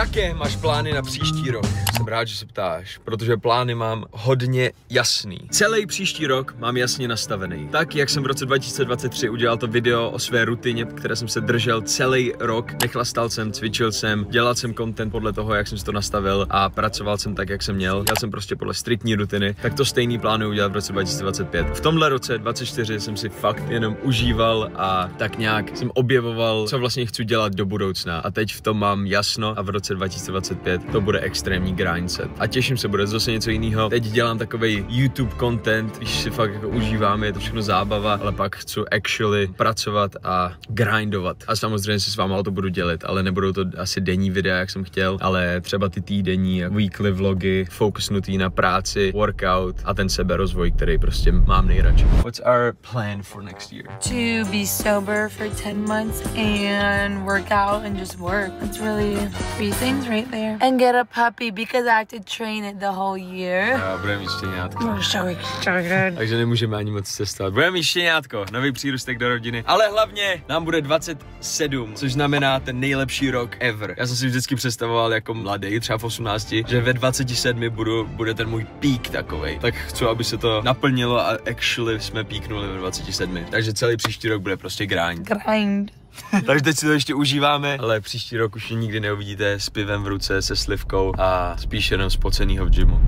Jaké máš plány na příští rok? Jsem rád, že se ptáš, protože plány mám hodně jasný. Celý příští rok mám jasně nastavený. Tak, jak jsem v roce 2023 udělal to video o své rutině, které jsem se držel celý rok. Nechlastal jsem, cvičil jsem, dělal jsem content podle toho, jak jsem si to nastavil a pracoval jsem tak, jak jsem měl. Dělal jsem prostě podle striktní rutiny. Tak to stejný plánuju udělat v roce 2025. V tomhle roce 2024 jsem si fakt jenom užíval a tak nějak jsem objevoval, co vlastně chci dělat do budoucna. A teď v tom mám jasno a v roce 2025 to bude extrémní grind set. A těším se, bude zase něco jiného. Teď dělám takovej YouTube content, když si fakt jako užívám, je to všechno zábava, ale pak chci actually pracovat a grindovat. A samozřejmě si s váma to budu dělit, ale nebudou to asi denní videa, jak jsem chtěl, ale třeba ty týdenní, weekly vlogy, fokusnutý na práci, workout a ten seberozvoj, který prostě mám nejradši. What's our plan for next year? To be sober for 10 months and work out and just work. That's really 3 things right there. And get a puppy because I have to train it the whole year. Budeme mít štěňátko. I'm so excited. Takže nemůžeme ani moc cestovat. Budeme mít štěňátko, nový přírůstek do rodiny. Ale hlavně nám bude 27, což znamená ten nejlepší rok ever. Já jsem si vždycky představoval jako mladý, třeba v 18, že ve 27 bude ten můj pík takovej. Tak chci, aby se to naplnilo a actually jsme píknuli ve 27. Takže celý příští rok bude prostě grind. Grind. Takže teď si to ještě užíváme, ale příští rok už nikdy neuvidíte s pivem v ruce, se slivkou a spíš jenom spocenýho v gymu.